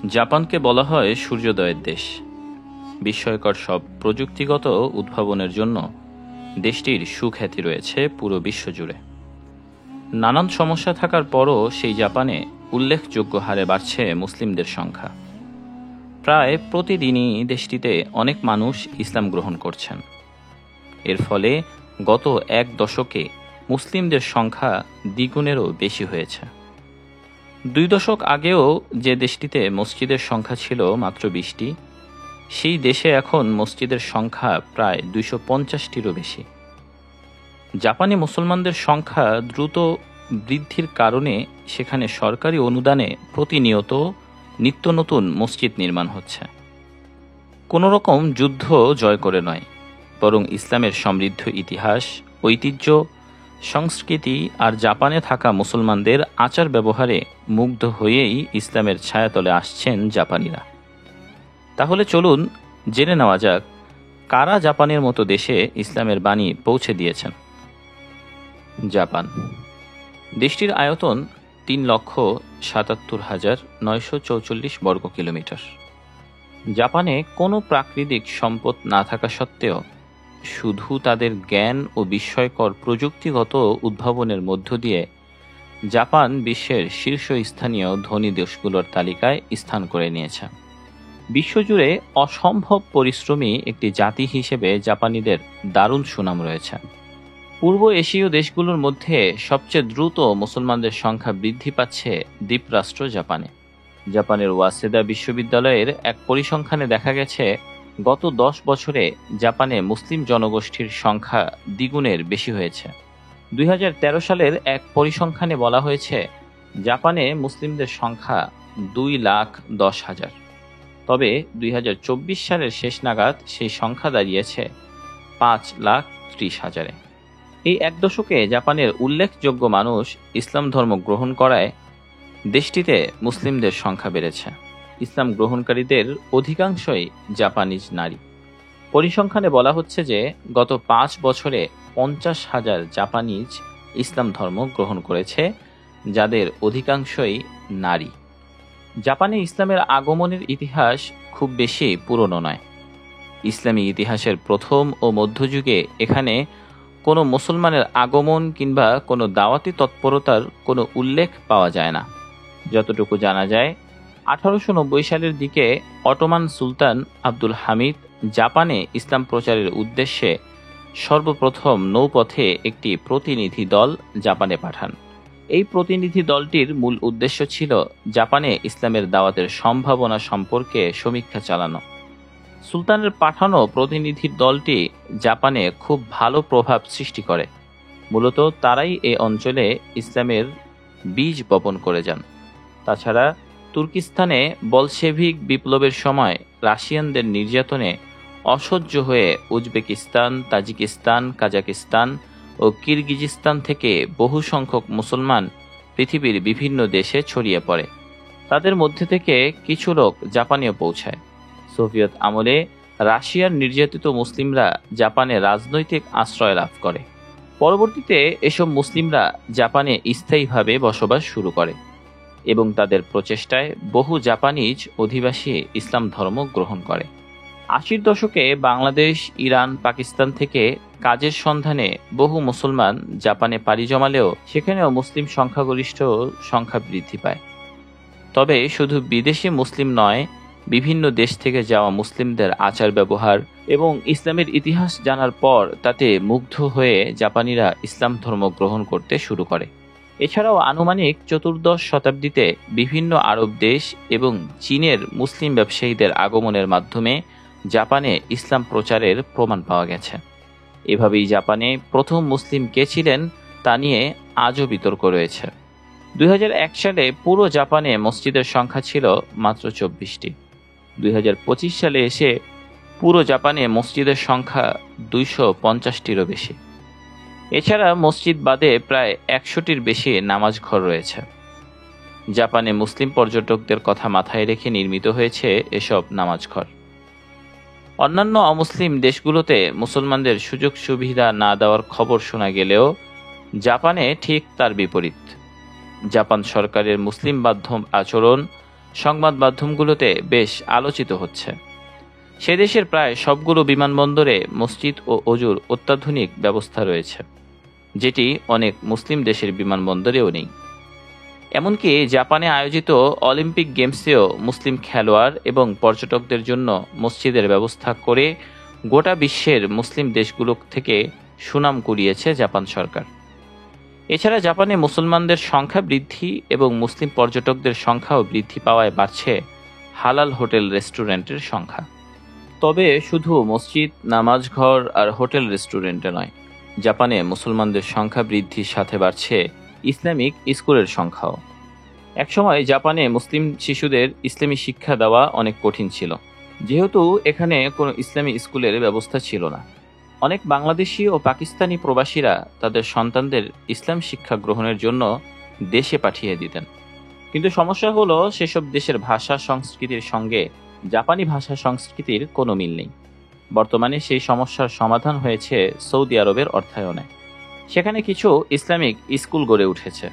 জাপানকে বলা হয় সূর্যোদয়ের দেশ। বিস্ময়কর সব প্রযুক্তিগত উদ্ভাবনের জন্য দেশটির সুখ্যাতি রয়েছে পুরো বিশ্বজুড়ে। নানান সমস্যা থাকার পরও সেই জাপানে উল্লেখযোগ্য হারে বাড়ছে মুসলিমদের সংখ্যা। প্রায় প্রতিদিনই দেশটিতে অনেক মানুষ ইসলাম গ্রহণ করছেন। এর ফলে গত এক দশকে মুসলিমদের সংখ্যা দ্বিগুণেরও বেশি হয়েছে। 2 দশক আগেও যে দেশটিতে মসজিদের সংখ্যা ছিল মাত্র 20টি, সেই দেশে এখন মসজিদের সংখ্যা প্রায় 250টিরও বেশি। জাপানে মুসলমানদের সংখ্যা দ্রুত বৃদ্ধির কারণে সেখানে সরকারি অনুদানে প্রতিনিয়ত নিত্য নতুন মসজিদ নির্মাণ হচ্ছে। কোনো রকম যুদ্ধ জয় করে নয়, বরং ইসলামের সমৃদ্ধ ইতিহাস, ঐতিহ্য, সংস্কৃতি আর জাপানে থাকা মুসলমানদের আচার ব্যবহারে মুগ্ধ হয়েই ইসলামের ছায়াতলে আসছেন জাপানিরা। তাহলে চলুন জেনে নেওয়া যাক কারা জাপানের মতো দেশে ইসলামের বাণী পৌঁছে দিয়েছেন। জাপান দেশটির আয়তন 3,77,944 বর্গ কিলোমিটার। জাপানে কোনো প্রাকৃতিক সম্পদ না থাকা সত্ত্বেও শুধু তাদের জ্ঞান ও বিস্ময়কর প্রযুক্তিগত উদ্ভাবনের মধ্য দিয়ে জাপান বিশ্বের শীর্ষস্থানীয় ধনী দেশগুলোর তালিকায় স্থান করে নিয়েছে। বিশ্বজুড়ে অসম্ভব পরিশ্রমী একটি জাতি হিসেবে জাপানিদের দারুণ সুনাম রয়েছে। পূর্ব এশীয় দেশগুলোর মধ্যে সবচেয়ে দ্রুত মুসলমানদের সংখ্যা বৃদ্ধি পাচ্ছে দ্বীপরাষ্ট্র জাপানে। জাপানের ওয়াসেদা বিশ্ববিদ্যালয়ের এক পরিসংখ্যানে দেখা গেছে, গত 10 বছরে জাপানে মুসলিম জনগোষ্ঠীর সংখ্যা দ্বিগুণের বেশি হয়েছে। 2013 সালের এক পরিসংখ্যানে বলা হয়েছে, জাপানে মুসলিমদের সংখ্যা 2,10,000। তবে 2024 সালের শেষ নাগাদ সেই সংখ্যা দাঁড়িয়েছে 5,30,000-এ। এই এক দশকে জাপানের উল্লেখযোগ্য মানুষ ইসলাম ধর্ম গ্রহণ করায় দেশটিতে মুসলিমদের সংখ্যা বেড়েছে। ইসলাম গ্রহণকারীদের অধিকাংশই জাপানিজ নারী। পরিসংখ্যানে বলা হচ্ছে যে গত 5 বছরে 50,000 জাপানিজ ইসলাম ধর্ম গ্রহণ করেছে, যাদের অধিকাংশই নারী। জাপানে ইসলামের আগমনের ইতিহাস খুব বেশি পুরনো নয়। ইসলামী ইতিহাসের প্রথম ও মধ্যযুগে এখানে কোনো মুসলমানের আগমন কিংবা কোনো দাওয়াতি তৎপরতার কোনো উল্লেখ পাওয়া যায় না। যতটুকু জানা যায়, 1890 সালের দিকে অটোমান সুলতান আব্দুল হামিদ জাপানে ইসলাম প্রচারের উদ্দেশ্যে সর্বপ্রথম নৌপথে একটি প্রতিনিধি দল জাপানে পাঠান। এই প্রতিনিধি দলটির মূল উদ্দেশ্য ছিল জাপানে ইসলামের দাওয়াতের সম্ভাবনা সম্পর্কে সমীক্ষা চালানো। সুলতানের পাঠানো প্রতিনিধির দলটি জাপানে খুব ভালো প্রভাব সৃষ্টি করে। মূলত তারাই এ অঞ্চলে ইসলামের বীজ বপন করে যান। তাছাড়া তুর্কিস্তানে বলশেভিক বিপ্লবের সময় রাশিয়ানদের নির্যাতনে অসহ্য হয়ে উজবেকিস্তান, তাজিকিস্তান, কাজাকিস্তান ও কিরগিজস্তান থেকে বহু সংখ্যক মুসলমান পৃথিবীর বিভিন্ন দেশে ছড়িয়ে পড়ে। তাদের মধ্যে থেকে কিছু লোক জাপানেও পৌঁছায়। সোভিয়েত আমলে রাশিয়ার নির্যাতিত মুসলিমরা জাপানে রাজনৈতিক আশ্রয় লাভ করে। পরবর্তীতে এসব মুসলিমরা জাপানে স্থায়ীভাবে বসবাস শুরু করে এবং তাদের প্রচেষ্টায় বহু জাপানিজ অধিবাসী ইসলাম ধর্ম গ্রহণ করে। 80-র দশকে বাংলাদেশ, ইরান, পাকিস্তান থেকে কাজের সন্ধানে বহু মুসলমান জাপানে পাড়ি জমালেও সেখানেও মুসলিম সংখ্যাগরিষ্ঠ সংখ্যা বৃদ্ধি পায়। তবে শুধু বিদেশি মুসলিম নয়, বিভিন্ন দেশ থেকে যাওয়া মুসলিমদের আচার ব্যবহার এবং ইসলামের ইতিহাস জানার পর তাতে মুগ্ধ হয়ে জাপানিরা ইসলাম ধর্ম গ্রহণ করতে শুরু করে। এছাড়াও আনুমানিক 14দশ শতাব্দীতে বিভিন্ন আরব দেশ এবং চীনের মুসলিম ব্যবসায়ীদের আগমনের মাধ্যমে জাপানে ইসলাম প্রচারের প্রমাণ পাওয়া গেছে। এভাবেই জাপানে প্রথম মুসলিম কে ছিলেন তা নিয়ে আজও বিতর্ক রয়েছে। 2001 সালে পুরো জাপানে মসজিদের সংখ্যা ছিল মাত্র 24টি। 2025 সালে এসে পুরো জাপানে মসজিদের সংখ্যা 250টিরও বেশি। এছাড়া মসজিদ বাদে প্রায় 100টির বেশি নামাজ ঘর রয়েছে। জাপানে মুসলিম পর্যটকদের কথা মাথায় রেখে নির্মিত হয়েছে এসব নামাজ ঘর। অন্যান্য অমুসলিম দেশগুলোতে মুসলমানদের সুযোগ সুবিধা না দেওয়ার খবর শোনা গেলেও জাপানে ঠিক তার বিপরীত। জাপান সরকারের মুসলিম বান্ধব আচরণ সংবাদ মাধ্যমগুলোতে বেশ আলোচিত হচ্ছে। সে দেশের প্রায় সবগুলো বিমানবন্দরে মসজিদ ও অজুর অত্যাধুনিক ব্যবস্থা রয়েছে, যেটি অনেক মুসলিম দেশের বিমানবন্দরেও নেই। এমনকি জাপানে আয়োজিত অলিম্পিক গেমসেও মুসলিম খেলোয়াড় এবং পর্যটকদের জন্য মসজিদের ব্যবস্থা করে গোটা বিশ্বের মুসলিম দেশগুলো থেকে সুনাম কুড়িয়েছে জাপান সরকার। এছাড়া জাপানে মুসলমানদের সংখ্যা বৃদ্ধি এবং মুসলিম পর্যটকদের সংখ্যাও বৃদ্ধি পাওয়ায় বাড়ছে হালাল হোটেল রেস্টুরেন্টের সংখ্যা। তবে শুধু মসজিদ, নামাজ ঘর আর হোটেল রেস্টুরেন্টে নয়, জাপানে মুসলমানদের সংখ্যা বৃদ্ধির সাথে বাড়ছে ইসলামিক স্কুলের সংখ্যাও। একসময় জাপানে মুসলিম শিশুদের ইসলামী শিক্ষা দেওয়া অনেক কঠিন ছিল, যেহেতু এখানে কোনো ইসলামী স্কুলের ব্যবস্থা ছিল না। অনেক বাংলাদেশি ও পাকিস্তানি প্রবাসীরা তাদের সন্তানদের ইসলাম শিক্ষা গ্রহণের জন্য দেশে পাঠিয়ে দিতেন। কিন্তু সমস্যা হলো, সেসব দেশের ভাষা সংস্কৃতির সঙ্গে জাপানি ভাষা সংস্কৃতির কোনো মিল নেই। বর্তমানে সেই সমস্যার সমাধান হয়েছে সৌদি আরবের অর্থায়নে। সেখানে কিছু ইসলামিক স্কুল গড়ে উঠেছে,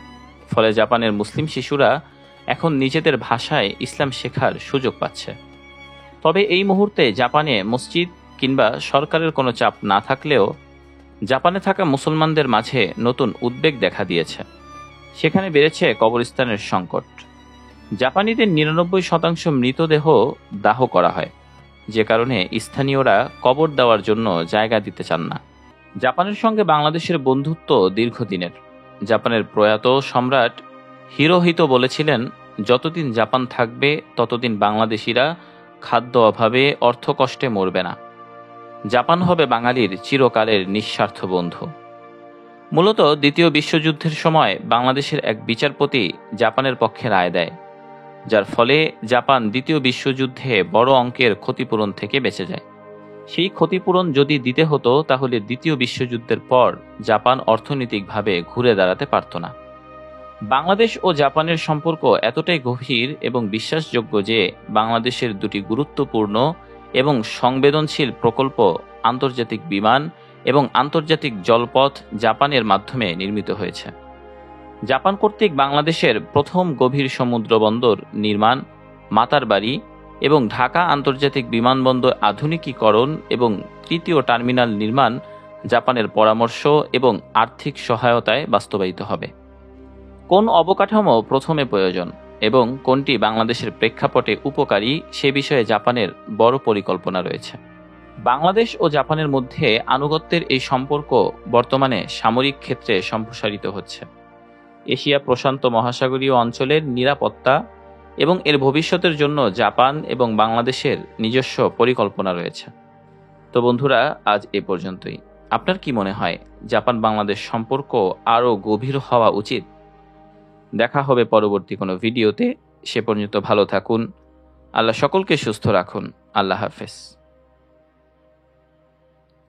ফলে জাপানের মুসলিম শিশুরা এখন নিজেদের ভাষায় ইসলাম শেখার সুযোগ পাচ্ছে। তবে এই মুহূর্তে জাপানে মসজিদ কিংবা সরকারের কোনো চাপ না থাকলেও জাপানে থাকা মুসলমানদের মাঝে নতুন উদ্বেগ দেখা দিয়েছে। সেখানে বেড়েছে কবরস্থানের সংকট। জাপানিদের ৯৯% মৃতদেহ দাহ করা হয়, যে কারণে স্থানীয়রা কবর দেওয়ার জন্য জায়গা দিতে চান না। জাপানের সঙ্গে বাংলাদেশের বন্ধুত্ব দীর্ঘদিনের। জাপানের প্রয়াত সম্রাট হিরোহিতো বলেছিলেন, যতদিন জাপান থাকবে ততদিন বাংলাদেশিরা খাদ্য অভাবে, অর্থকষ্টে মরবে না। জাপান হবে বাঙালির চিরকালের নিঃস্বার্থ বন্ধু। মূলত দ্বিতীয় বিশ্বযুদ্ধের সময় বাংলাদেশের এক বিচারপতি জাপানের পক্ষে রায় দেয়, যার ফলে জাপান দ্বিতীয় বিশ্বযুদ্ধে বড় অঙ্কের ক্ষতিপূরণ থেকে বেঁচে যায়। সেই ক্ষতিপূরণ যদি দিতে হতো, তাহলে দ্বিতীয় বিশ্বযুদ্ধের পর জাপান অর্থনৈতিকভাবে ঘুরে দাঁড়াতে পারত না। বাংলাদেশ ও জাপানের সম্পর্ক এতটাই গভীর এবং বিশ্বাসযোগ্য যে বাংলাদেশের দুটি গুরুত্বপূর্ণ এবং সংবেদনশীল প্রকল্প, আন্তর্জাতিক বিমান এবং আন্তর্জাতিক জলপথ, জাপানের মাধ্যমে নির্মিত হয়েছে। জাপান কর্তৃক বাংলাদেশের প্রথম গভীর সমুদ্র বন্দর নির্মাণ, মাতারবাড়ি এবং ঢাকা আন্তর্জাতিক বিমানবন্দর আধুনিকীকরণ এবং তৃতীয় টার্মিনাল নির্মাণ জাপানের পরামর্শ এবং আর্থিক সহায়তায় বাস্তবায়িত হবে। কোন অবকাঠামো প্রথমে প্রয়োজন এবং কোনটি বাংলাদেশের প্রেক্ষাপটে উপকারী, সে বিষয়ে জাপানের বড় পরিকল্পনা রয়েছে। বাংলাদেশ ও জাপানের মধ্যে আনুগত্যের এই সম্পর্ক বর্তমানে সামরিক ক্ষেত্রে সম্প্রসারিত হচ্ছে। এশিয়া প্রশান্ত মহাসাগরীয় অঞ্চলের নিরাপত্তা এবং এর ভবিষ্যতের জন্য জাপান এবং বাংলাদেশের নিজস্ব পরিকল্পনা রয়েছে। তো বন্ধুরা, আজ এ পর্যন্তই। আপনার কি মনে হয়, জাপান বাংলাদেশ সম্পর্ক আরও গভীর হওয়া উচিত? দেখা হবে পরবর্তী কোনো ভিডিওতে। সে পর্যন্ত ভালো থাকুন। আল্লাহ সকলকে সুস্থ রাখুন। আল্লাহ হাফেজ।